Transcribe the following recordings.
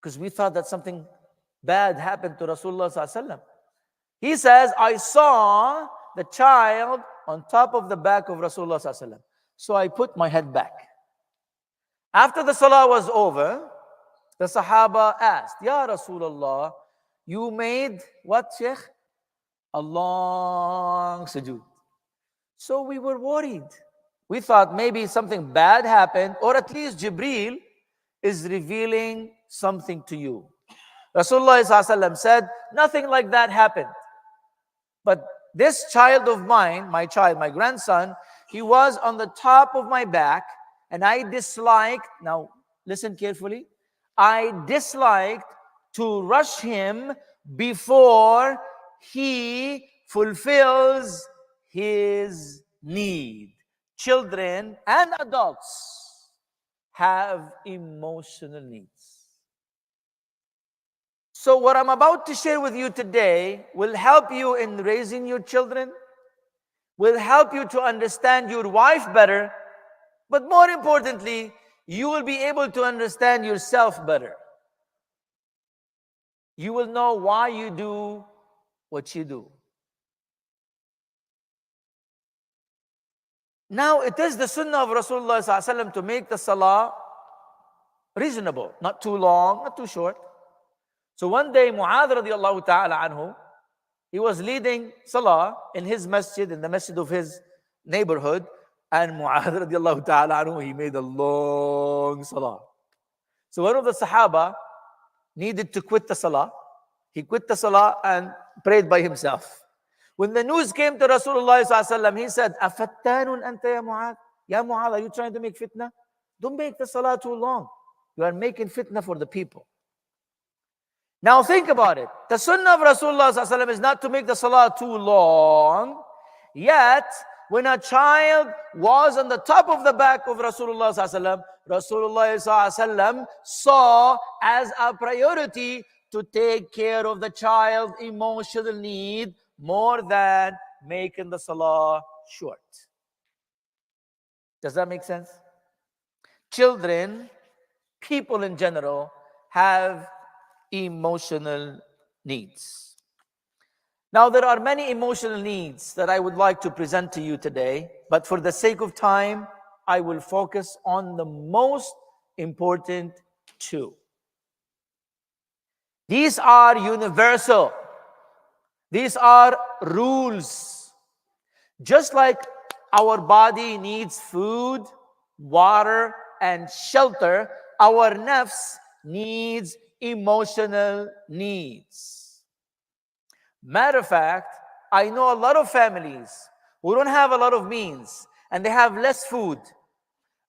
because we thought that something bad happened to Rasulullah sallallahu alaihi wasallam. He says, I saw the child on top of the back of Rasulullah sallallahu alaihi wasallam. So I put my head back. After the salah was over, the Sahaba asked, Ya Rasulullah, you made what, Sheikh? A long sujood. So we were worried. We thought maybe something bad happened, or at least Jibreel is revealing something to you. Rasulullah ﷺ said, nothing like that happened. But this child of mine, my child, my grandson, he was on the top of my back, and I disliked, now listen carefully, I disliked to rush him before he fulfills his need. Children and adults have emotional needs. So what I'm about to share with you today will help you in raising your children, will help you to understand your wife better, but more importantly, you will be able to understand yourself better. You will know why you do what you do. Now, it is the sunnah of Rasulullah ﷺ to make the salah reasonable, not too long, not too short. So one day, Mu'adh radiallahu ta'ala anhu, he was leading salah in his masjid, in the masjid of his neighborhood, and Mu'adh radiallahu ta'ala anhu, he made a long salah. So one of the Sahaba needed to quit the salah. He quit the salah and prayed by himself. When the news came to Rasulullah ﷺ, he said, Afattanun anta ya Mu'adh? Ya Mu'adh, are you trying to make fitna? Don't make the salah too long. You are making fitna for the people. Now think about it. The sunnah of Rasulullah ﷺ is not to make the salah too long. Yet, when a child was on the top of the back of Rasulullah ﷺ, Rasulullah ﷺ saw as a priority to take care of the child's emotional need more than making the salah short. Does that make sense? Children, people in general, have emotional needs. Now, there are many emotional needs that I would like to present to you today, but for the sake of time, I will focus on the most important two. These are universal. These are rules. Just like our body needs food, water, and shelter, our nafs needs emotional needs. Matter of fact, I know a lot of families who don't have a lot of means and they have less food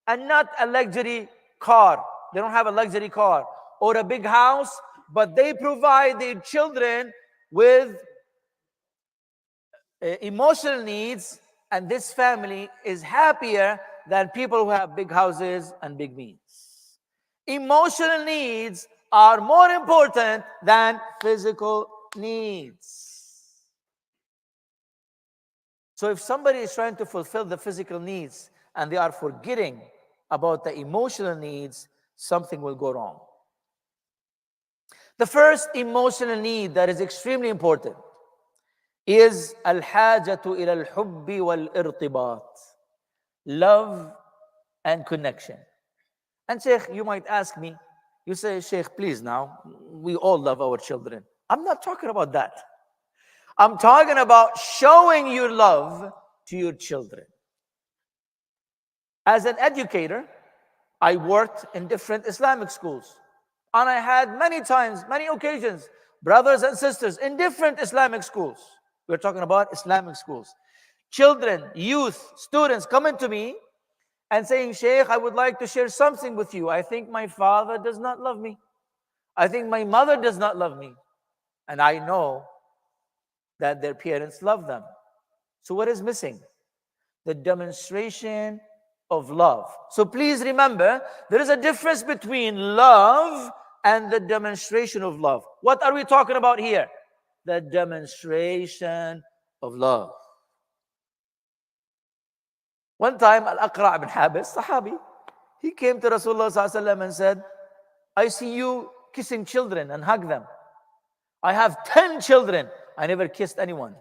and not a luxury car. They don't have a luxury car or a big house, but they provide their children with emotional needs, and this family is happier than people who have big houses and big means. Emotional needs are more important than physical needs. So if somebody is trying to fulfill the physical needs and they are forgetting about the emotional needs, something will go wrong. The first emotional need that is extremely important is al-hajatu ila al-hubbi wal-irtibat, love and connection. And Sheikh, you might ask me, you say, Sheikh, please now, we all love our children. I'm not talking about that. I'm talking about showing your love to your children. As an educator, I worked in different Islamic schools. And I had many times, many occasions, brothers and sisters in different Islamic schools. We're talking about Islamic schools. Children, youth, students coming to me and saying, Sheikh, I would like to share something with you. I think my father does not love me. I think my mother does not love me. And I know that their parents love them. So what is missing? The demonstration of love. So please remember, there is a difference between love and the demonstration of love. What are we talking about here? The demonstration of love. One time, Al-Aqra' ibn Habis, Sahabi, he came to Rasulullah ﷺ and said, I see you kissing children and hug them. I have 10 children. I never kissed anyone.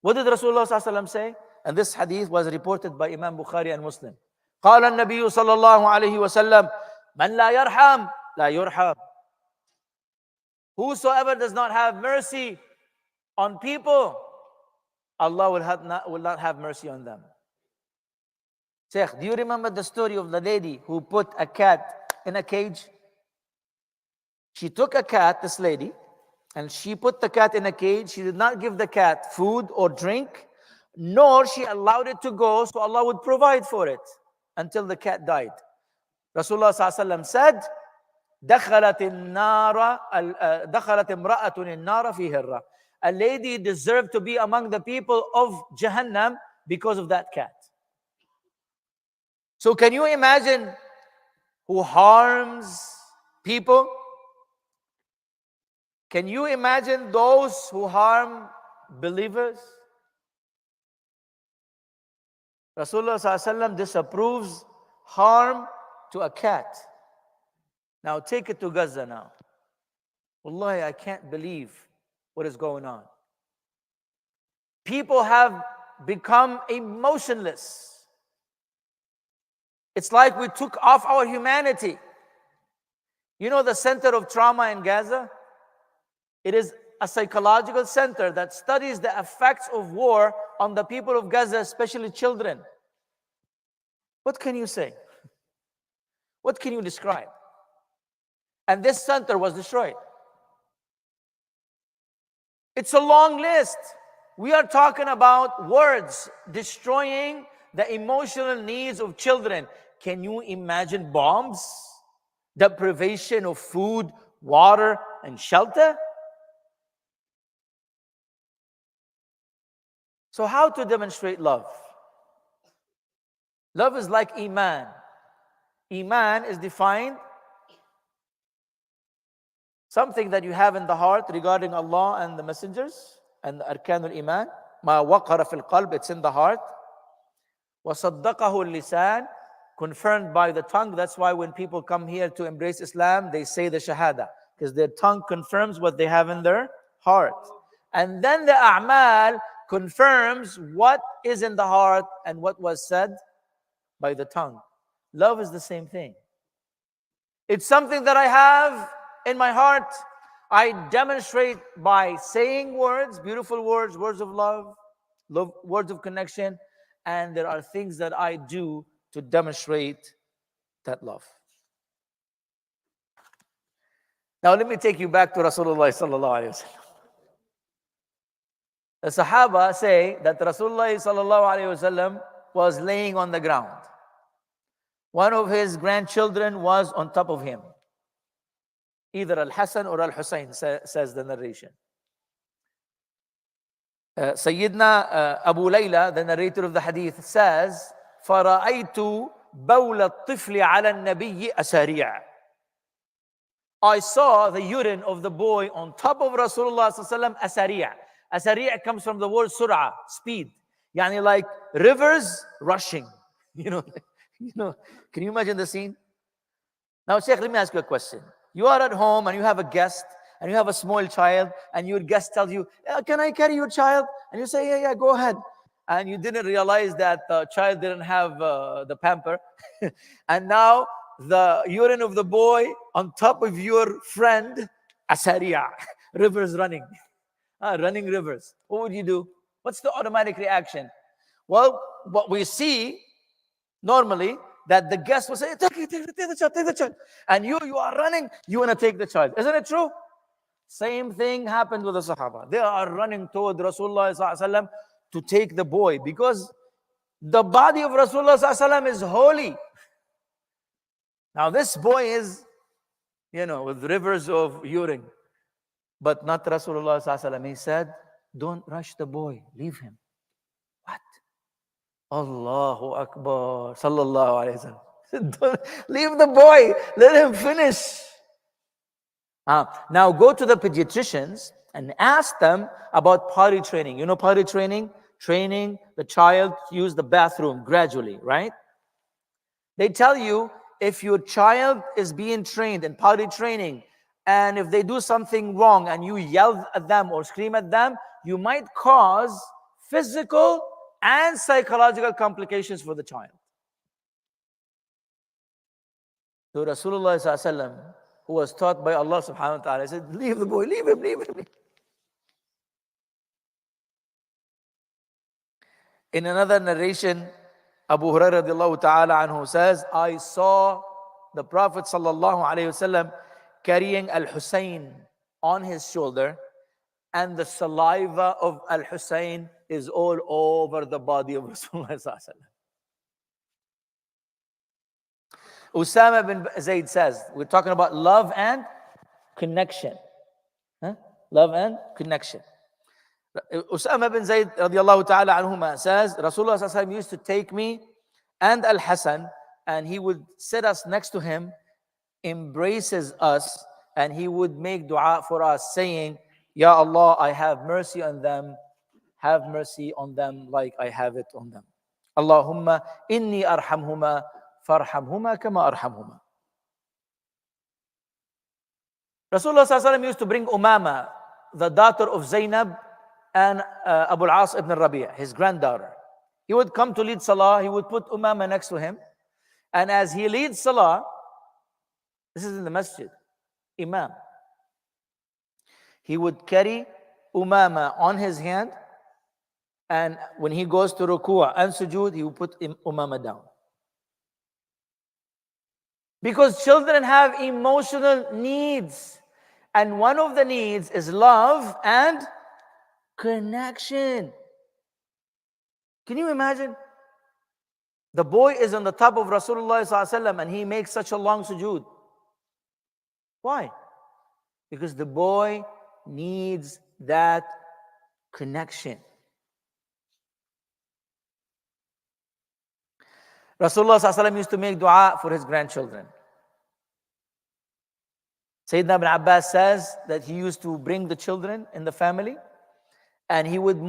What did Rasulullah ﷺ say? And this hadith was reported by Imam Bukhari and Muslim. قال النبي صلى الله عليه وسلم من لا يرحم لا يرحم. Whosoever does not have mercy on people, Allah will not have mercy on them. Sheikh, do you remember the story of the lady who put a cat in a cage? She took a cat, this lady, and she put the cat in a cage. She did not give the cat food or drink, nor she allowed it to go, so Allah would provide for it until the cat died. Rasulullah ﷺ said, دخلت امرأة النار في هرة. A lady deserved to be among the people of Jahannam because of that cat. So can you imagine who harms people? Can you imagine those who harm believers? Rasulullah ﷺ disapproves harm to a cat. Now take it to Gaza now. Wallahi, I can't believe what is going on. People have become emotionless. It's like we took off our humanity. You know the center of trauma in Gaza? It is a psychological center that studies the effects of war on the people of Gaza, especially children. What can you say? What can you describe? And this center was destroyed. It's a long list. We are talking about words destroying the emotional needs of children. Can you imagine bombs? Deprivation of food, water, and shelter? So how to demonstrate love? Love is like Iman. Iman is defined something that you have in the heart regarding Allah and the messengers and the Arkanul Iman. Ma waqara fil qalb, it's in the heart. وَصَدَّقَهُ اللِّسَانِ, confirmed by the tongue. That's why when people come here to embrace Islam, they say the Shahada, because their tongue confirms what they have in their heart. And then the A'mal confirms what is in the heart and what was said by the tongue. Love is the same thing. It's something that I have in my heart. I demonstrate by saying words, beautiful words, words of love, words of connection, and there are things that I do to demonstrate that love. Now let me take you back to Rasulullah sallallahu alaihi wasallam. The Sahaba say that Rasulullah sallallahu alaihi wasallam was laying on the ground. One of his grandchildren was on top of him. Either Al-Hasan or Al-Husayn, says the narration. Sayyidina Abu Layla, the narrator of the hadith, says, فَرَأَيْتُ بَوْلَ الطِّفْلِ عَلَى النَّبِيِّ أَسَرِيعًا. I saw the urine of the boy on top of Rasulullah sallallahu alaihi wasallam, asari'. Asari' comes from the word sur'a, speed. Yani like rivers rushing. You know, can you imagine the scene? Now, Sheikh, let me ask you a question. You are at home and you have a guest and you have a small child and your guest tells you, can I carry your child? And you say, yeah, go ahead. And you didn't realize that the child didn't have the pamper. And now the urine of the boy on top of your friend, asariya, rivers running, running rivers. What would you do? What's the automatic reaction? Well, what we see normally, that the guest will say, take the child. And you are running, you want to take the child. Isn't it true? Same thing happened with the Sahaba. They are running toward Rasulullah sallallahu alaihi wasallam to take the boy, because the body of Rasulullah sallallahu alaihi wasallam is holy. Now this boy is, with rivers of urine, but not Rasulullah sallallahu alaihi wasallam. He said, don't rush the boy, leave him. What? Allahu Akbar, sallallahu alayhi wa sallam. Leave the boy, let him finish. Now go to the pediatricians and ask them about potty training. You know potty training? Training the child to use the bathroom gradually, right? They tell you if your child is being trained in potty training and if they do something wrong and you yell at them or scream at them, you might cause physical and psychological complications for the child. So Rasulullah sallallahu alaihi wasallam, who was taught by Allah subhanahu wa ta'ala, said, leave the boy, leave him, leave him. In another narration, Abu Hurairah radiallahu ta'ala anhu says, I saw the Prophet sallallahu alayhi wasallam carrying Al-Hussein on his shoulder, and the saliva of Al-Hussein is all over the body of Rasulullah sallallahu alayhi wasallam. Usama bin Zayd says, we're talking about love and connection. Love and connection. Usama bin Zayd radiallahu ta'ala anhuma says, Rasulullah sallallahu alayhi wasallam used to take me and Al-Hasan, and he would sit us next to him, embraces us, and he would make dua for us, saying, Ya Allah, I have mercy on them, have mercy on them like I have it on them. Allahumma inni arhamhuma farhamhuma kama arhamhuma. Rasulullah sallallahu alayhi wasallam used to bring Umama, the daughter of Zainab and Abu al-As ibn Rabi'a, his granddaughter. He would come to lead Salah, he would put Umama next to him, and as he leads Salah, this is in the masjid, Imam, he would carry Umama on his hand, and when he goes to ruku' and sujood, he would put Umama down. Because children have emotional needs, and one of the needs is love and connection. Can you imagine? The boy is on the top of Rasulullah sallallahu alaihi wasallam and he makes such a long sujood. Why? Because the boy needs that connection. Rasulullah sallallahu alaihi wasallam used to make dua for his grandchildren. Sayyidina ibn Abbas says that he used to bring the children in the family, and he would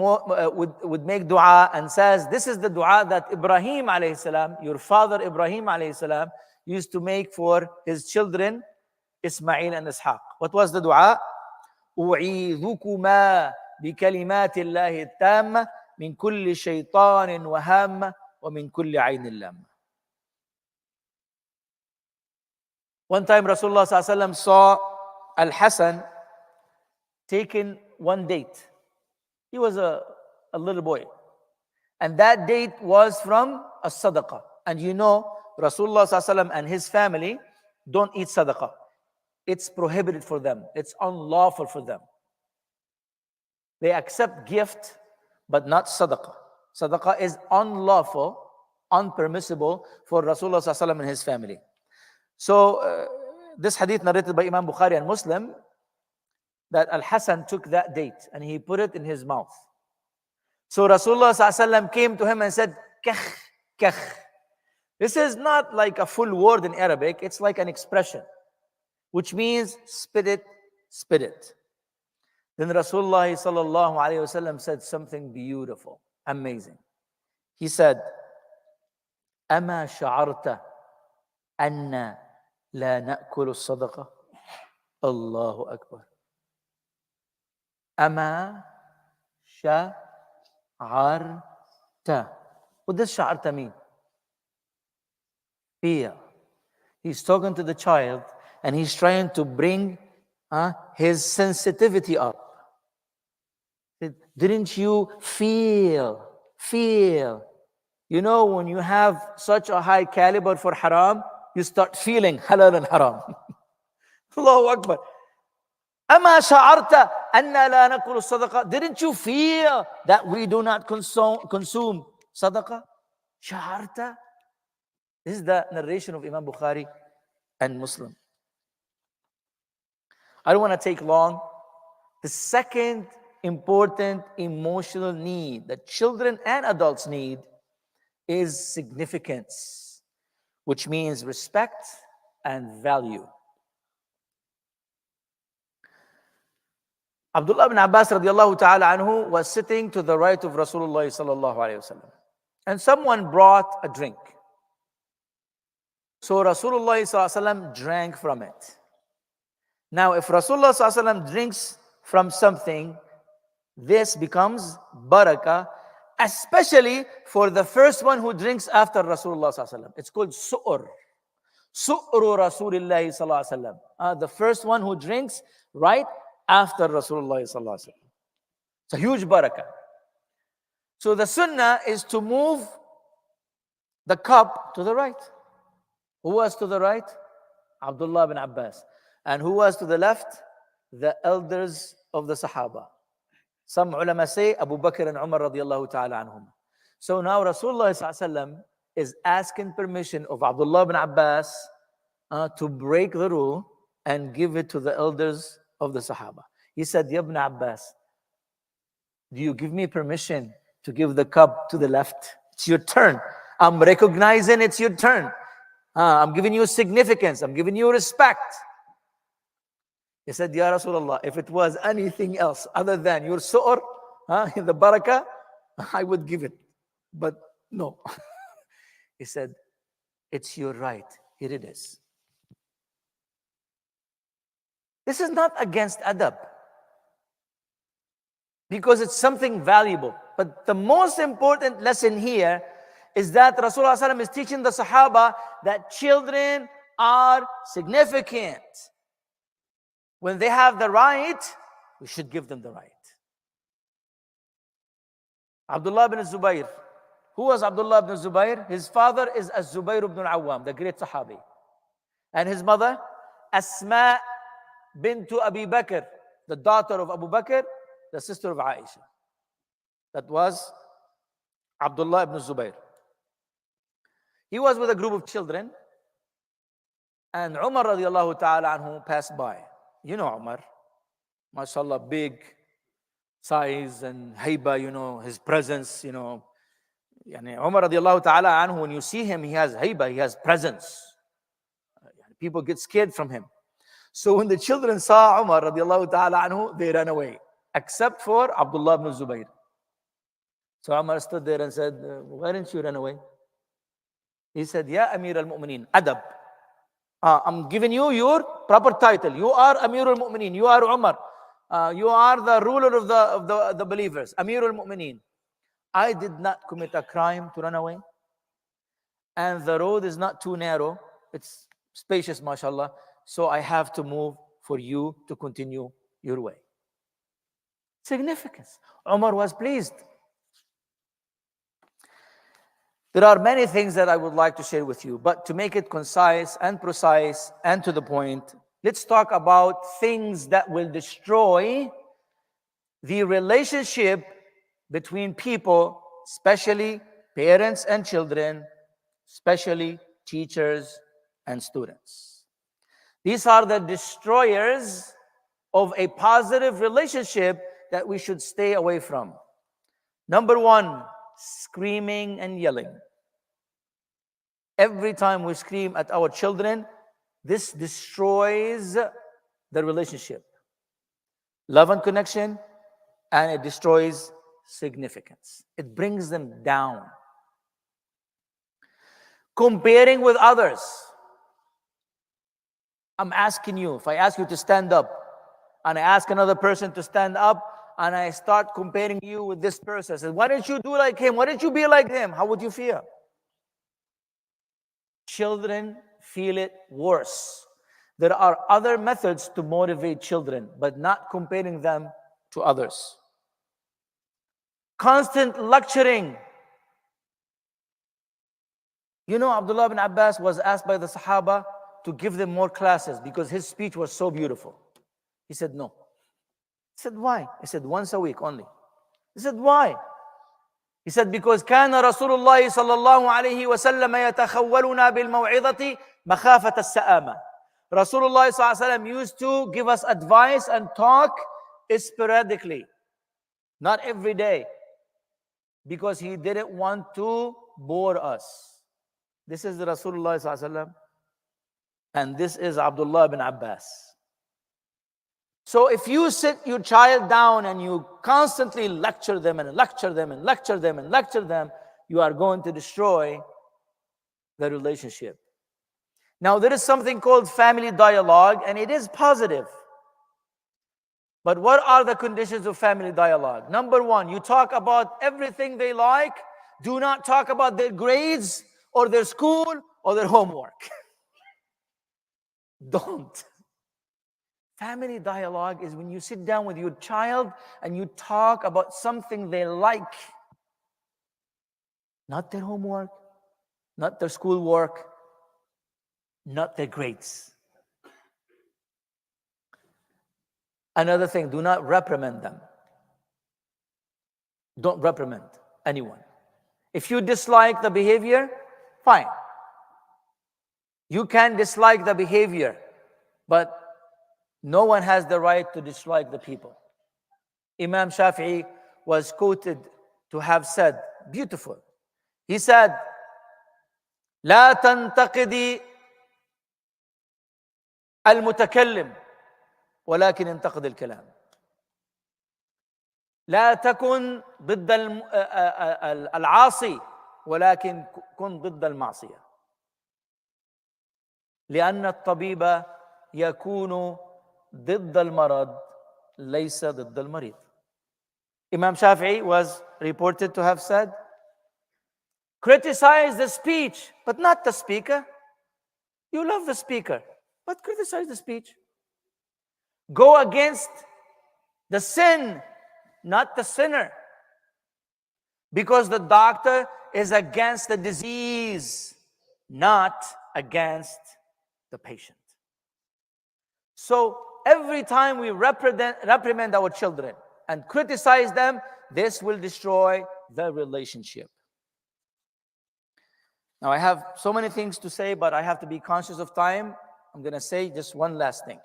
make dua and says, this is the dua that Ibrahim alayhi salam, your father Ibrahim alayhi salam, used to make for his children Ismail and Ishaq. What was the dua? أعيذكما بكلمات الله التامة من كل شيطان وهامة ومن كل عين لامة. One time Rasulullah sallallahu alaihi wasallam saw Al-Hasan taking one date. He was a little boy. And that date was from a sadaqah. And you know, Rasulullah sallallahu alaihi wasallam and his family don't eat sadaqah. It's prohibited for them. It's unlawful for them. They accept gift, but not sadaqah. Sadaqah is unlawful, unpermissible for Rasulullah sallallahu alaihi wasallam and his family. So this hadith narrated by Imam Bukhari and Muslim, that Al-Hasan took that date and he put it in his mouth. So Rasulullah sallallahu alaihi wasallam came to him and said, Kakh, kakh. This is not like a full word in Arabic, it's like an expression, which means spit it, spit it. Then Rasulullah sallallahu alaihi wasallam said something beautiful, amazing. He said, Ama sha'arta anna la na'kulu as-sadaqah? Allahu Akbar. Ama sha'arta. What does sha'arta mean? Fear. He's talking to the child and he's trying to bring his sensitivity up. Didn't you feel? You know, when you have such a high caliber for haram, you start feeling halal and haram. Allahu Akbar. Ama sha'arta anna la nakulu sadaqah? Didn't you feel that we do not consume sadaqah? Sha'arta? This is the narration of Imam Bukhari and Muslim. I don't want to take long. The second important emotional need that children and adults need is significance, which means respect and value. Abdullah ibn Abbas radiallahu ta'ala anhu was sitting to the right of Rasulullah sallallahu alayhi wasallam, and someone brought a drink. So Rasulullah sallallahu alayhi wasallam drank from it. Now, if Rasulullah sallallahu alaihi wasallam drinks from something, this becomes barakah, especially for the first one who drinks after Rasulullah sallallahu alaihi wasallam. It's called su'ur. Su'ru Rasulillahi sallallahu alaihi wasallam. The first one who drinks right after Rasulullah sallallahu alaihi wasallam. It's a huge barakah. So the sunnah is to move the cup to the right. Who was to the right? Abdullah bin Abbas. And who was to the left? The elders of the Sahaba. Some ulama say Abu Bakr and Umar radiallahu ta'ala anhum. So now Rasulullah sallallahu alaihi wasallam is asking permission of Abdullah bin Abbas to break the rule and give it to the elders of the Sahaba. He said, Ya ibn Abbas, do you give me permission to give the cup to the left? It's your turn. I'm recognizing it's your turn. I'm giving you significance. I'm giving you respect. He said, Ya Rasulullah, if it was anything else other than your su'ur, the barakah, I would give it. But no. He said, it's your right. Here it is. This is not against adab, because it's something valuable. But the most important lesson here is that Rasulullah ﷺ is teaching the Sahaba that children are significant. When they have the right, we should give them the right. Abdullah ibn Zubayr. Who was Abdullah ibn Zubayr? His father is Az-Zubayr ibn al-Awwam, the great Sahabi. And his mother, Asma bint Abi Bakr, the daughter of Abu Bakr, the sister of Aisha. That was Abdullah ibn Zubayr. He was with a group of children, and Umar radiallahu ta'ala anhu passed by. You know Umar, mashallah, big size and haiba, his presence, Umar radiallahu ta'ala anhu, when you see him, he has haiba, he has presence. People get scared from him. So when the children saw Umar radiallahu ta'ala anhu, they ran away, except for Abdullah ibn Zubayr. So Umar stood there and said, why didn't you run away? He said, Ya Amir al-Mu'mineen, adab. I'm giving you your proper title. You are Amir al-Mu'mineen. You are Umar. You are the ruler of the believers. Amir al-Mu'mineen. I did not commit a crime to run away. And the road is not too narrow. It's spacious, mashallah. So I have to move for you to continue your way. Significance. Umar was pleased. There are many things that I would like to share with you, but to make it concise and precise and to the point, let's talk about things that will destroy the relationship between people, especially parents and children, especially teachers and students. These are the destroyers of a positive relationship that we should stay away from. Number one, screaming and yelling. Every time we scream at our children, this destroys the relationship, love and connection, and it destroys significance. It brings them down. Comparing with others. I'm asking you, if I ask you to stand up, and I ask another person to stand up, and I start comparing you with this person, I said, why didn't you do like him? Why didn't you be like him? How would you feel? Children feel it worse. There are other methods to motivate children, but not comparing them to others. Constant lecturing. Abdullah bin Abbas was asked by the Sahaba to give them more classes because his speech was so beautiful. He said, no. He said, why? He said, once a week only. He said, why? He said, because كان رسول الله صلى الله عليه وسلم يتخولنا بالموعظة مخافة السآمة. Rasulullah صلى الله عليه وسلم used to give us advice and talk sporadically, not every day, because he didn't want to bore us. This is Rasulullah صلى الله عليه وسلم, and this is Abdullah bin Abbas. So if you sit your child down and you constantly lecture them and lecture them and lecture them and lecture them, you are going to destroy the relationship. Now there is something called family dialogue, and it is positive. But what are the conditions of family dialogue? Number one, you talk about everything they like. Do not talk about their grades or their school or their homework. Don't. Family dialogue is when you sit down with your child and you talk about something they like. Not their homework, not their schoolwork, not their grades. Another thing, do not reprimand them. Don't reprimand anyone. If you dislike the behavior, fine. You can dislike the behavior, but no one has the right to dislike the people. Imam Shafi'i was quoted to have said, beautiful. He said, لا تنتقدي المتكلم ولكن انتقد الكلام. لا تكن ضد العاصي ولكن كن ضد المعصية. لأن الطبيب يكون ضد المرض ليس ضد المريض. Imam Shafi'i was reported to have said, criticize the speech, but not the speaker. You love the speaker, but criticize the speech. Go against the sin, not the sinner. Because the doctor is against the disease, not against the patient. So every time we reprimand our children and criticize them, this will destroy the relationship. Now, I have so many things to say, but I have to be conscious of time. I'm going to say just one last thing.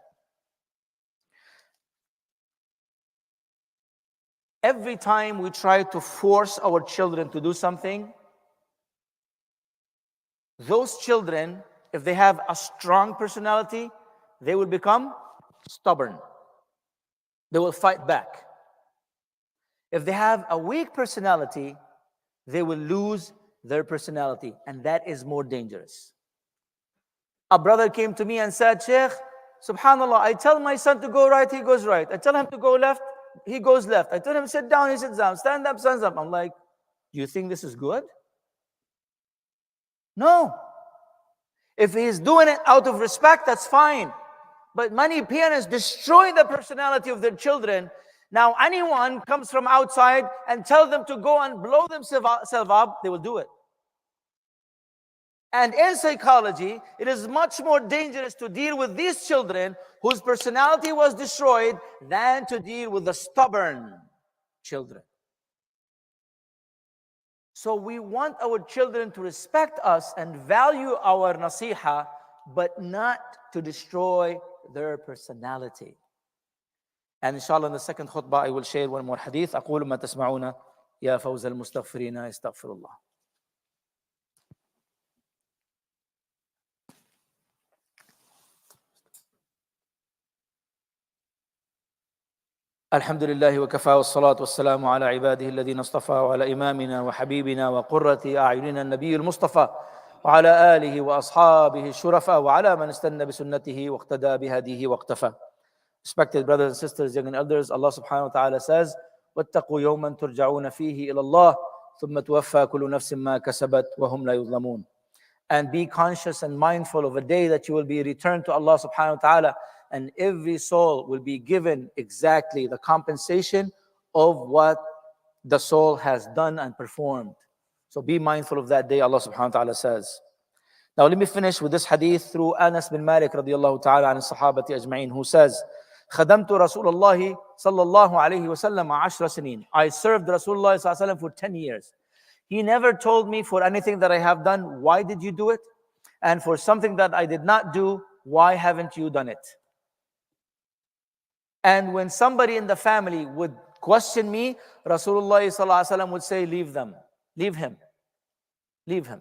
Every time we try to force our children to do something, those children, if they have a strong personality, they will become stubborn. They will fight back. If they have a weak personality, they will lose their personality, and that is more dangerous. A brother came to me and said, Sheikh, subhanallah, I tell my son to go right, he goes right. I tell him to go left, he goes left. I tell him sit down, he sits down. Stand up, stands up. I'm like, do you think this is good? No. If he's doing it out of respect, that's fine. But many parents destroy the personality of their children. Now, anyone comes from outside and tell them to go and blow themselves up, they will do it. And in psychology, it is much more dangerous to deal with these children whose personality was destroyed than to deal with the stubborn children. So we want our children to respect us and value our nasiha, but not to destroy their personality. And inshallah in the second khutbah I will share one more hadith. أقول ما تسمعون يا فوز المستغفرين استغفر الله. الحمد لله وكفى والصلاة والسلام على عباده الذين اصطفى وعلى إمامنا وحبيبنا وقرة أعيننا النبي المصطفى وعلى آله وأصحابه الشرفاء وعلى من استنى بسنته واقتدى بهديه واقتفى. Respected brothers and sisters, young and elders, Allah subhanahu wa ta'ala says, وَاتَّقُوا يَوْمًا تُرْجَعُونَ فِيهِ إِلَى اللَّهِ ثُمَّ تُوَفَّى كُلُّ نَفْسٍ مَا كَسَبَتْ وَهُمْ لَا يُظْلَمُونَ. And be conscious and mindful of a day that you will be returned to Allah subhanahu wa ta'ala, and every soul will be given exactly the compensation of what the soul has done and performed. So be mindful of that day, Allah subhanahu wa ta'ala says. Now let me finish with this hadith through Anas bin Malik radiyallahu ta'ala an sahabati ajma'in, who says, خدمت رسول الله صلى الله عليه وسلم 10 سنين. I served Rasulullah صلى الله عليه وسلم for 10 years. He never told me for anything that I have done, why did you do it? And for something that I did not do, why haven't you done it? And when somebody in the family would question me, Rasulullah ﷺ would say, leave them, leave him, leave him.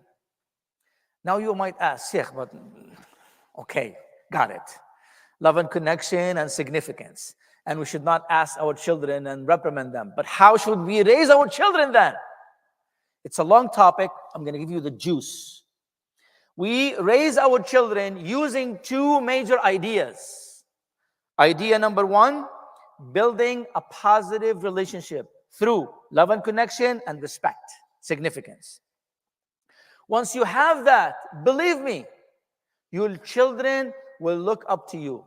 Now you might ask, Sheikh, but okay, got it. Love and connection and significance. And we should not ask our children and reprimand them. But how should we raise our children then? It's a long topic. I'm going to give you the juice. We raise our children using two major ideas. Idea number one, building a positive relationship through love and connection and respect, significance. Once you have that, believe me, your children will look up to you.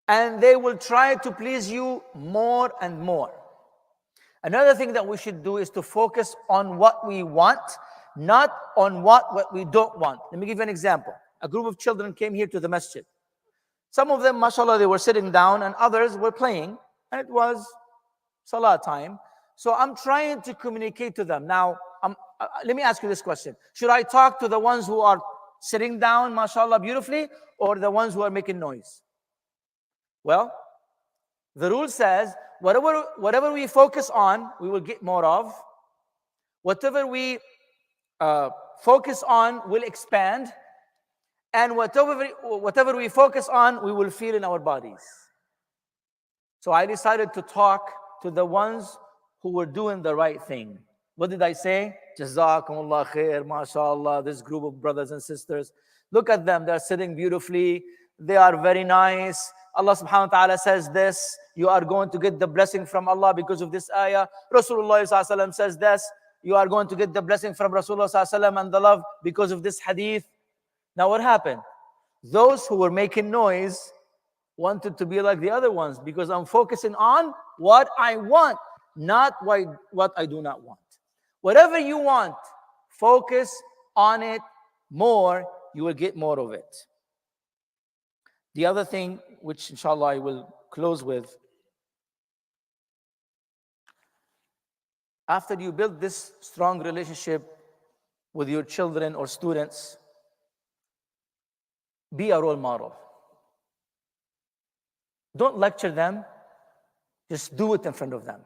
And they will try to please you more and more. Another thing that we should do is to focus on what we want, not on what we don't want. Let me give you an example. A group of children came here to the masjid. Some of them, mashallah, they were sitting down, and others were playing, and it was salah time. So I'm trying to communicate to them. Now, let me ask you this question. Should I talk to the ones who are sitting down, mashallah, beautifully, or the ones who are making noise? Well, the rule says, whatever we focus on, we will get more of. Whatever we focus on will expand. And whatever we focus on, we will feel in our bodies. So I decided to talk to the ones who were doing the right thing. What did I say? Jazakumullah khair, mashallah, this group of brothers and sisters. Look at them, they're sitting beautifully. They are very nice. Allah subhanahu wa ta'ala says this, you are going to get the blessing from Allah because of this ayah. Rasulullah sallallahu alaihi wasallam says this, you are going to get the blessing from Rasulullah sallallahu alaihi wasallam and the love because of this hadith. Now what happened? Those who were making noise wanted to be like the other ones because I'm focusing on what I want, not what I do not want. Whatever you want, focus on it more, you will get more of it. The other thing, which inshallah I will close with, after you build this strong relationship with your children or students, be a role model. Don't lecture them, just do it in front of them.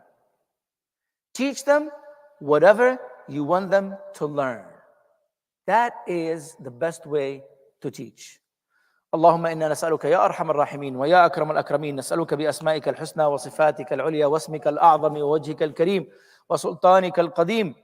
Teach them whatever you want them to learn. That is the best way to teach. اللهم إنا نسألك يا أرحم الراحمين ويا أكرم الأكرمين نسألك بأسمائك الحسنى وصفاتك العليا واسمك الأعظم ووجهك الكريم وسلطانك القديم.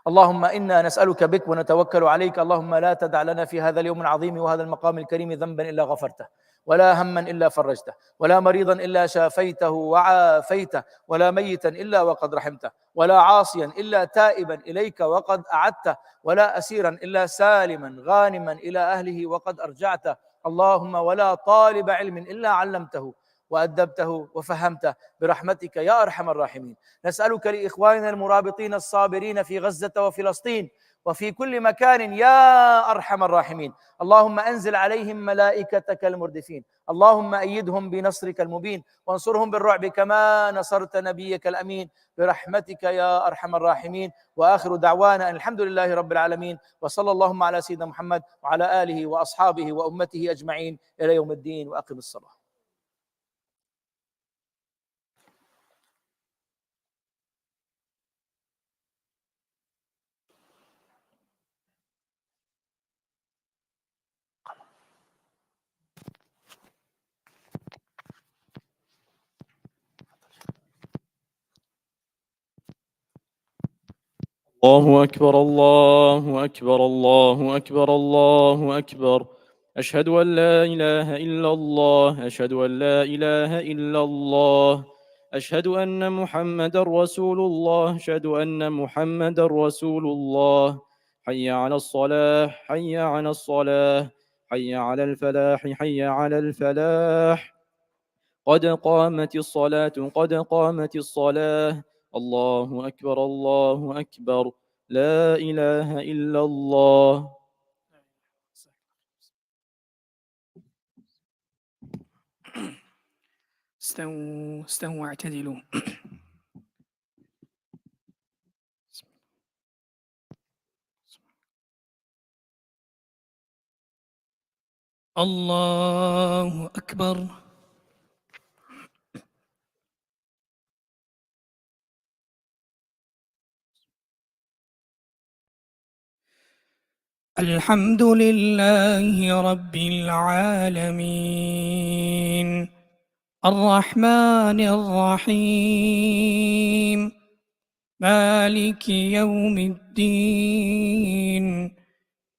اللهم إنا نسألك بك ونتوكل عليك. اللهم لا تدع لنا في هذا اليوم العظيم وهذا المقام الكريم ذنبا إلا غفرته ولا هما إلا فرجته ولا مريضا إلا شافيته وعافيته ولا ميتا إلا وقد رحمته ولا عاصيا إلا تائبا إليك وقد أعدته ولا أسيرا إلا سالما غانما إلى أهله وقد أرجعته. اللهم ولا طالب علم إلا علمته وأدبته وفهمته برحمتك يا أرحم الراحمين. نسألك لإخواننا المرابطين الصابرين في غزة وفلسطين وفي كل مكان يا أرحم الراحمين. اللهم أنزل عليهم ملائكتك المردفين. اللهم أيدهم بنصرك المبين وانصرهم بالرعب كما نصرت نبيك الأمين برحمتك يا أرحم الراحمين. وآخر دعوانا أن الحمد لله رب العالمين وصلى اللهم على سيدنا محمد وعلى آله وأصحابه وأمته أجمعين إلى يوم الدين. وأقم الصلاة. الله أكبر الله أكبر الله أكبر الله أكبر. أشهد أن لا إله إلا الله أشهد أن لا إله إلا الله أشهد أن محمد رسول الله أشهد أن محمد رسول الله. حي على الصلاة حي على الصلاة حي على الفلاح حي على الفلاح. قد قامت الصلاة قد قامت الصلاة. الله أكبر الله أكبر. لا إله إلا الله. استووا واعتدلوا. الله أكبر. الحمد لله رب العالمين الرحمن الرحيم مالك يوم الدين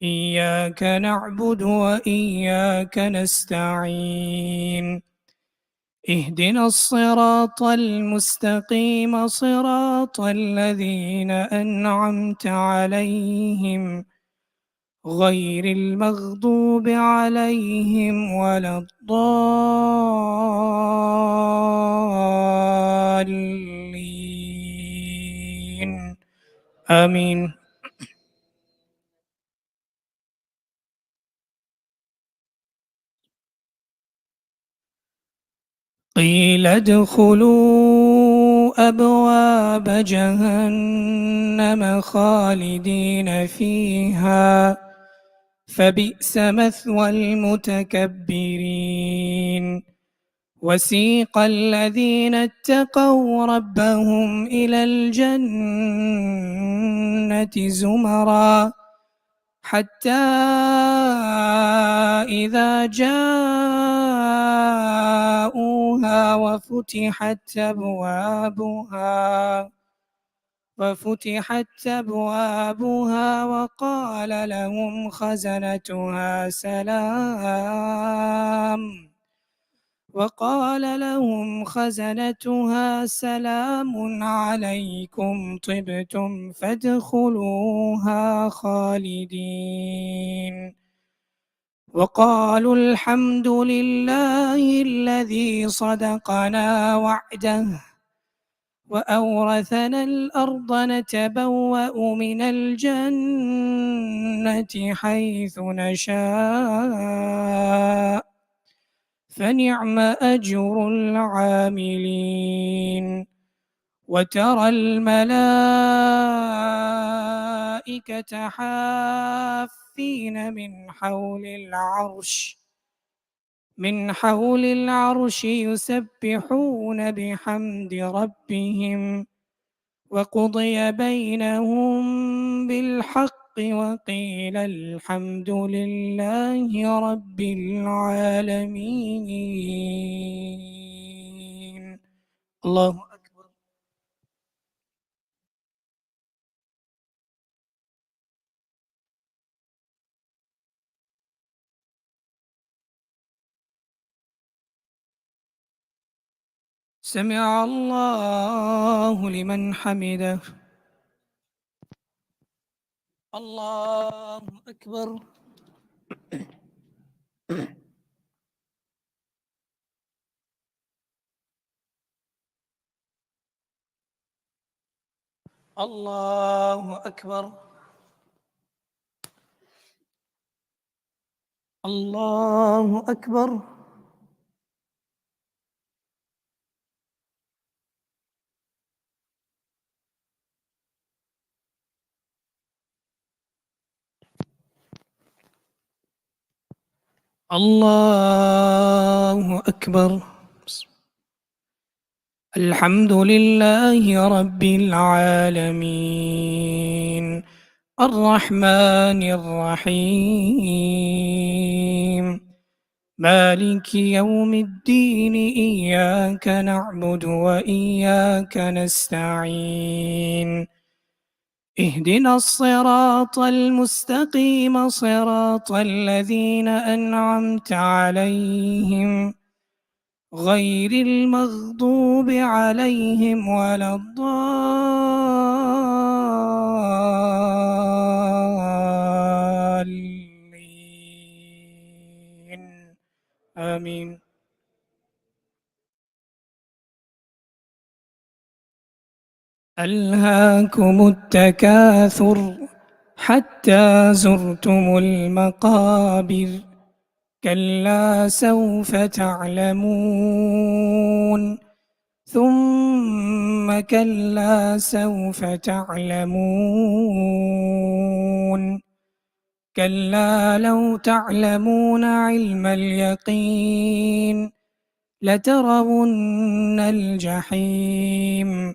إياك نعبد وإياك نستعين اهدنا الصراط المستقيم صراط الذين أنعمت عليهم غير المغضوب عليهم ولا الضالين آمين. قيل ادخلوا أبواب جهنم خالدين فيها فبئس مثوى المتكبرين. وسيق الذين اتقوا ربهم إلى الجنة زمرا حتى إذا جاءوها وفتحت أبوابها وقال لهم خزنتها سلام عليكم طبتم فادخلوها خالدين. وقالوا الحمد لله الذي صدقنا وعده وأورثنا الأرض نتبوأ من الجنة حيث نشاء فنعم أجر العاملين. وترى الملائكة حافين من حول العرش يسبحون بحمد ربهم وقضي بينهم بالحق وقيل الحمد لله رب العالمين. الله أكبر. سمع الله لمن حمده. الله أكبر. الله أكبر. الله أكبر. الله أكبر. الحمد لله رب العالمين الرحمن الرحيم مالك يوم الدين إياك نعبد وإياك نستعين اهدنا الصراط المستقيم صراط الذين أنعمت عليهم غير المغضوب عليهم ولا الضالين آمين. ألهاكم التكاثر حتى زرتم المقابر كلا سوف تعلمون ثم كلا سوف تعلمون كلا لو تعلمون علم اليقين لترون الجحيم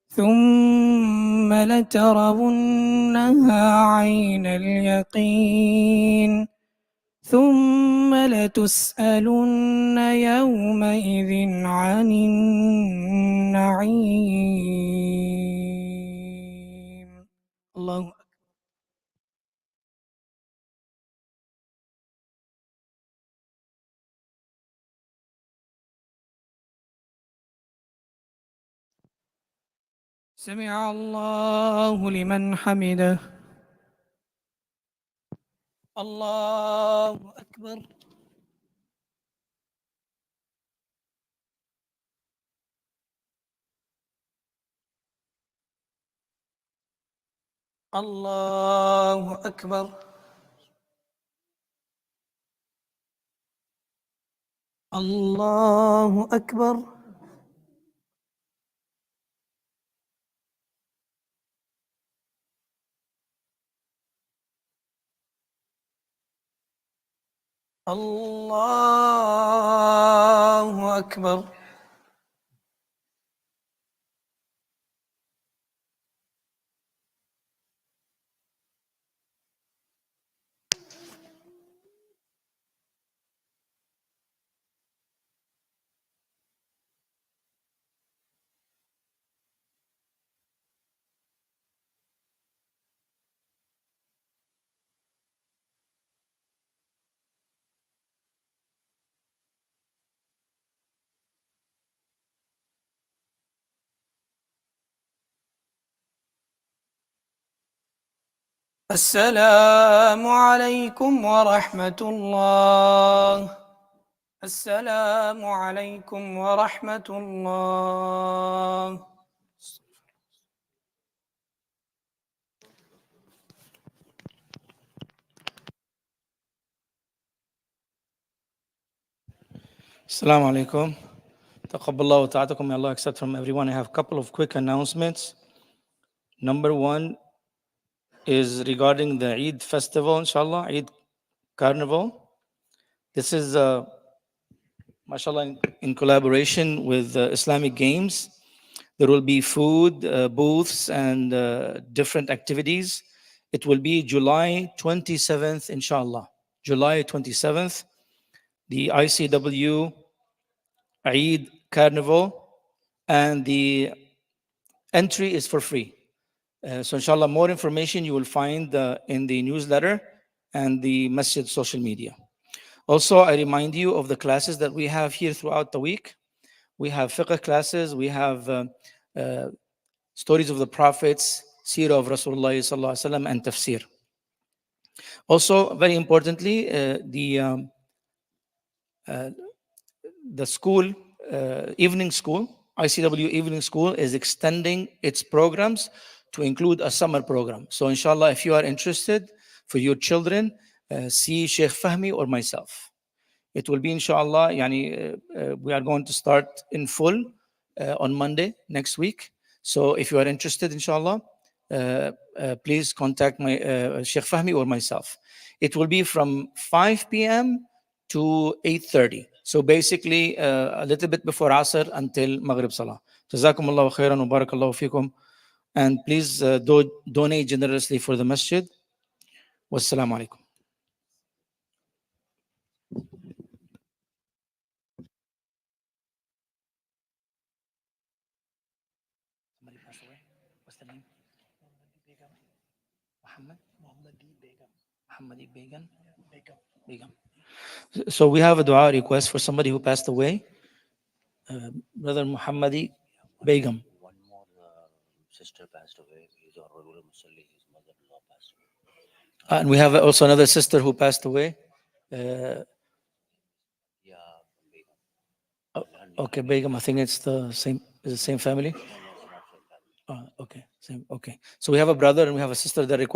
ثم لترونها عين اليقين ثم لتسألن يومئذ عن النعيم. الله سمع الله لمن حمده. الله أكبر. الله أكبر. الله أكبر. الله أكبر. السلام عليكم ورحمة الله. السلام عليكم ورحمة الله. Assalamu alaikum. Taqabballahu wa ta'atakum. May Allah accept from everyone. I have a couple of quick announcements. Number one is regarding the Eid festival, inshallah, Eid Carnival. This is, mashallah, in collaboration with Islamic Games. There will be food, booths, and different activities. It will be July 27th, inshallah. July 27th, the ICW Eid Carnival, and the entry is for free. So inshallah, more information you will find in the newsletter and the masjid social media. Also, I remind you of the classes that we have here throughout the week. We have fiqh classes, we have stories of the prophets, seerah of Rasulullah sallallahu alaihi wasallam, and tafsir. Also, very importantly, the school, evening school, ICW Evening School, is extending its programs to include a summer program. So inshallah, if you are interested for your children, see Sheikh Fahmi or myself. It will be inshallah, we are going to start in full on Monday next week. So if you are interested, inshallah, please contact my Sheikh Fahmi or myself. It will be from 5 p.m. to 8:30. So basically, a little bit before Asr until Maghrib Salah. Jazakumullahu khairan wa barakallahu fikum. And please donate generously for the masjid. Wassalamu alaikum. Somebody passed away. What's the name? Muhammadi Begum. So we have a dua request for somebody who passed away. Brother Muhammadi Begum. One more sister passed away. He's a regular Muslim. His mother-in-law passed away. And we have also another sister who passed away. Yeah, Begum. Okay, Begum. I think it's the same. Is the same family? Okay, same. Okay. So we have a brother and we have a sister that request.